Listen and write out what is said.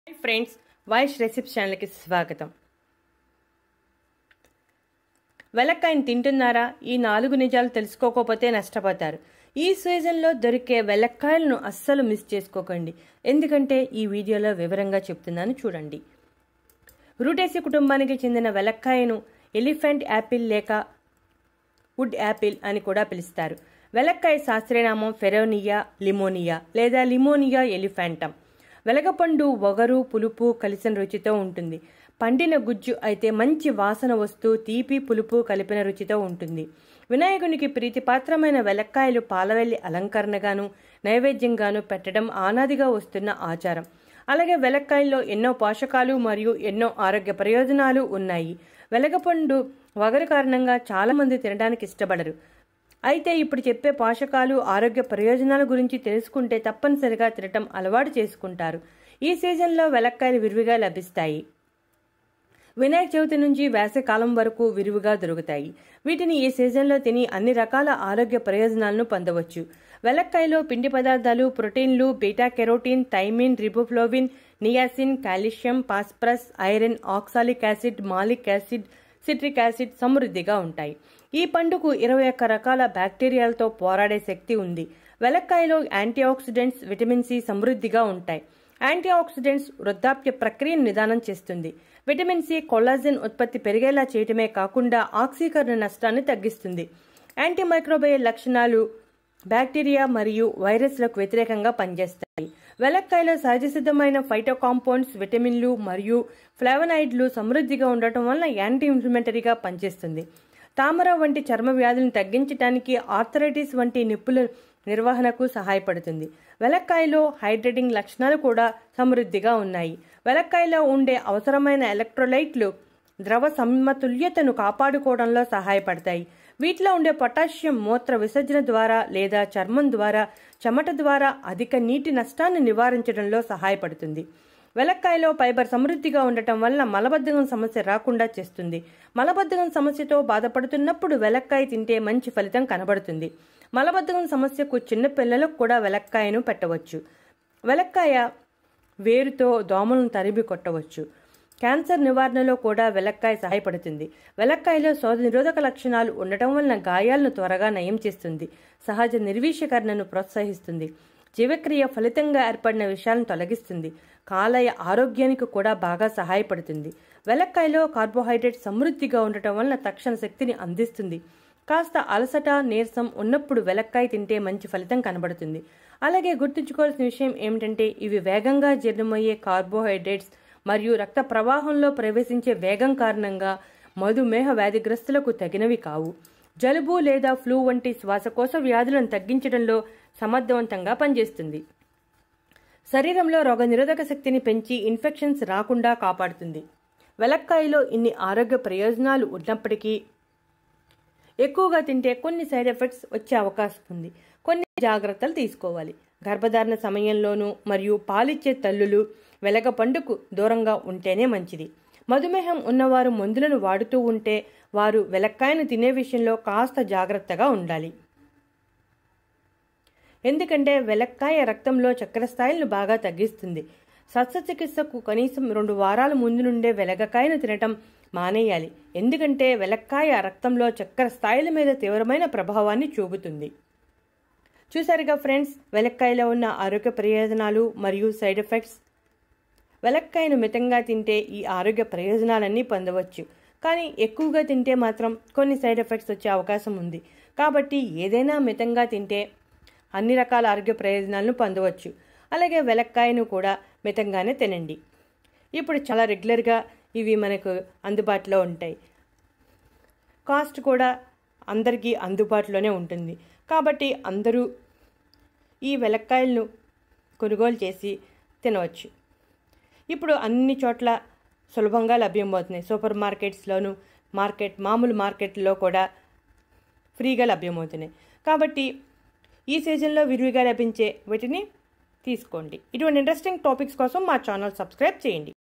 Hi friends, Vaish recipe ఛానల్కి స్వాగతం. వెలక్కాయని తింటున్నారా? ఈ 4 నిజాలు తెలుసుకోకపోతే నష్టపోతారు. ఈ సీజన్లో దొరికే వెలక్కాయలను అస్సలు మిస్ చేసుకోకండి, ఎందుకంటే ఈ వీడియోలో వివరంగా చెప్తున్నాను, చూడండి. రూటేసి కుటుంబానికి చెందిన వెలక్కాయను ఎలిఫెంట్ యాపిల్ లేక వుడ్ యాపిల్ అని కూడా పిలుస్తారు. వెలక్కాయ శాస్త్రీయనామం ఫెరోనియా లిమోనియా లేదా లిమోనియా ఎలిఫెంటం. వెలగపండు వగరు పులుపు కలిసిన రుచితో ఉంటుంది. పండిన గుజ్జు అయితే మంచి వాసన వస్తూ తీపి పులుపు కలిపిన రుచితో ఉంటుంది. వినాయకునికి ప్రీతిపాత్రమైన వెలక్కాయలు పాలవెల్లి అలంకరణగాను నైవేద్యంగాను పెట్టడం ఆనాదిగా వస్తున్న ఆచారం. అలాగే వెలక్కాయల్లో ఎన్నో పోషకాలు మరియు ఎన్నో ఆరోగ్య ప్రయోజనాలు ఉన్నాయి. వెలగపండు వగరు కారణంగా చాలా మంది తినడానికి ఇష్టపడరు. అయితే ఇప్పుడు చెప్పే పోషకాలు ఆరోగ్య ప్రయోజనాల గురించి తెలుసుకుంటే తప్పనిసరిగా తినటం అలవాటు చేసుకుంటారు. ఈ సీజన్లో వెలక్కాయలు విరివిగా లభిస్తాయి. వినాయక చవితి నుంచి వేసవికాలం వరకు విరివిగా దొరుకుతాయి. వీటిని ఈ సీజన్లో తిని అన్ని రకాల ఆరోగ్య ప్రయోజనాలను పొందవచ్చు. వెలక్కాయలో పిండి పదార్థాలు, ప్రోటీన్లు, beta carotene, thiamine, riboflavin, niacin, calcium, phosphorus, iron, oxalic acid, malic acid, citric acid సమృద్ధిగా ఉంటాయి. ఈ పండుకు 21 రకాల బ్యాక్టీరియాలతో పోరాడే శక్తి ఉంది. వెలక్కాయలో యాంటీ ఆక్సిడెంట్స్, విటమిన్ సి సమృద్ధిగా ఉంటాయి. యాంటీ ఆక్సిడెంట్స్ వృద్ధాప్య ప్రక్రియను నిదానం చేస్తుంది. విటమిన్ సి కొల్లాజెన్ ఉత్పత్తి పెరిగేలా చేయటమే కాకుండా ఆక్సీకరణ నష్టాన్ని తగ్గిస్తుంది. యాంటీ మైక్రోబయల్ లక్షణాలు బ్యాక్టీరియా మరియు వైరస్లకు వ్యతిరేకంగా పనిచేస్తాయి. వెలక్కాయలో సహజసిద్ధమైన ఫైటో కాంపౌండ్స్, విటమిన్లు మరియు ఫ్లావనాయిడ్లు సమృద్ధిగా ఉండటం వల్ల యాంటీ ఇన్ఫ్లమేటరీగా పనిచేస్తుంది. తామర వంటి చర్మ వ్యాధులను తగ్గించడానికి, ఆర్థరైటిస్ వంటి నిప్పుల నిర్వహణకు సహాయపడుతుంది. వెలక్కాయలో హైడ్రేటింగ్ లక్షణాలు కూడా సమృద్ధిగా ఉన్నాయి. వెలక్కాయలో ఉండే అవసరమైన ఎలక్ట్రోలైట్లు ద్రవ సమతుల్యతను కాపాడుకోవడంలో సహాయపడతాయి. వీటిలో ఉండే పొటాషియం మూత్ర విసర్జన ద్వారా లేదా చర్మం ద్వారా, చెమట ద్వారా అధిక నీటి నష్టాన్ని నివారించడంలో సహాయపడుతుంది. వెలక్కాయలో ఫైబర్ సమృద్ధిగా ఉండటం వల్ల మలబద్ధకం సమస్య రాకుండా చేస్తుంది. మలబద్ధకం సమస్యతో బాధపడుతున్నప్పుడు వెలక్కాయ తింటే మంచి ఫలితం కనబడుతుంది. మలబద్ధకం సమస్యకు చిన్న పిల్లలకు కూడా వెలక్కాయను పెట్టవచ్చు. వెలక్కాయ వేరుతో దోమలను తరిమి కొట్టవచ్చు. క్యాన్సర్ నివారణలో కూడా వెలక్కాయ సహాయపడుతుంది. వెలక్కాయలో శోధ నిరోధక లక్షణాలు ఉండటం వలన గాయాలను త్వరగా నయం చేస్తుంది. సహజ నిర్వీషీకరణను ప్రోత్సహిస్తుంది. జీవక్రియ ఫలితంగా ఏర్పడిన విషయాలను తొలగిస్తుంది. కాలేయ ఆరోగ్యానికి కూడా బాగా సహాయపడుతుంది. వెలక్కాయలో కార్బోహైడ్రేట్ సమృద్ధిగా ఉండటం వలన తక్షణ శక్తిని అందిస్తుంది. కాస్త అలసట, నీరసం ఉన్నప్పుడు వెలక్కాయ తింటే మంచి ఫలితం కనబడుతుంది. అలాగే గుర్తుంచుకోవాల్సిన విషయం ఏమిటంటే ఇవి వేగంగా జీర్ణమయ్యే కార్బోహైడ్రేట్స్ మరియు రక్త ప్రవాహంలో ప్రవేశించే వేగం కారణంగా మధుమేహ వ్యాధిగ్రస్తులకు తగినవి కావు. జలుబు లేదా ఫ్లూ వంటి శ్వాసకోశ వ్యాధులను తగ్గించడంలో సమర్థవంతంగా పనిచేస్తుంది. శరీరంలో రోగనిరోధక శక్తిని పెంచి ఇన్ఫెక్షన్స్ రాకుండా కాపాడుతుంది. వెలక్కాయలో ఇన్ని ఆరోగ్య ప్రయోజనాలు ఉన్నప్పటికీ ఎక్కువగా తింటే కొన్ని సైడ్ ఎఫెక్ట్స్ వచ్చే అవకాశం ఉంది. కొన్ని జాగ్రత్తలు తీసుకోవాలి. గర్భధారణ సమయంలోనూ మరియు పాలిచ్చే తల్లులు వెలగపండుకు దూరంగా ఉంటేనే మంచిది. మధుమేహం ఉన్నవారు మందులను వాడుతూ ఉంటే వారు వెలక్కాయను తినే విషయంలో కాస్త జాగ్రత్తగా ఉండాలి. ఎందుకంటే వెలక్కాయ రక్తంలో చక్కెర స్థాయిలను బాగా తగ్గిస్తుంది. శస్త్రచికిత్సకు కనీసం 2 వారాల ముందు నుండే వెలగకాయను తినటం మానేయాలి. ఎందుకంటే వెలక్కాయ రక్తంలో చక్కెర స్థాయిల మీద తీవ్రమైన ప్రభావాన్ని చూపుతుంది. చూసారుగా ఫ్రెండ్స్, వెలక్కాయలో ఉన్న ఆరోగ్య ప్రయోజనాలు మరియు సైడ్ ఎఫెక్ట్స్. వెలక్కాయను మితంగా తింటే ఈ ఆరోగ్య ప్రయోజనాలన్నీ పొందవచ్చు. కానీ ఎక్కువగా తింటే మాత్రం కొన్ని సైడ్ ఎఫెక్ట్స్ వచ్చే అవకాశం ఉంది. కాబట్టి ఏదైనా మితంగా తింటే అన్ని రకాల ఆరోగ్య ప్రయోజనాలను పొందవచ్చు. అలాగే వెలక్కాయను కూడా మితంగానే తినండి. ఇప్పుడు చాలా రెగ్యులర్గా ఇవి మనకు అందుబాటులో ఉంటాయి. కాస్ట్ కూడా అందరికీ అందుబాటులోనే ఉంటుంది. కాబట్టి అందరూ ఈ వెలక్కాయలను కొనుగోలు చేసి తినవచ్చు. ఇప్పుడు అన్ని చోట్ల సులభంగా లభ్యమవుతున్నాయి. సూపర్ మార్కెట్స్లోను, మామూలు మార్కెట్లో కూడా ఫ్రీగా లభ్యమవుతున్నాయి. కాబట్టి ఈ సీజన్లో విరివిగా లభించే వీటిని తీసుకోండి. ఇటువంటి ఇంట్రెస్టింగ్ టాపిక్స్ కోసం మా ఛానల్ సబ్స్క్రైబ్ చేయండి.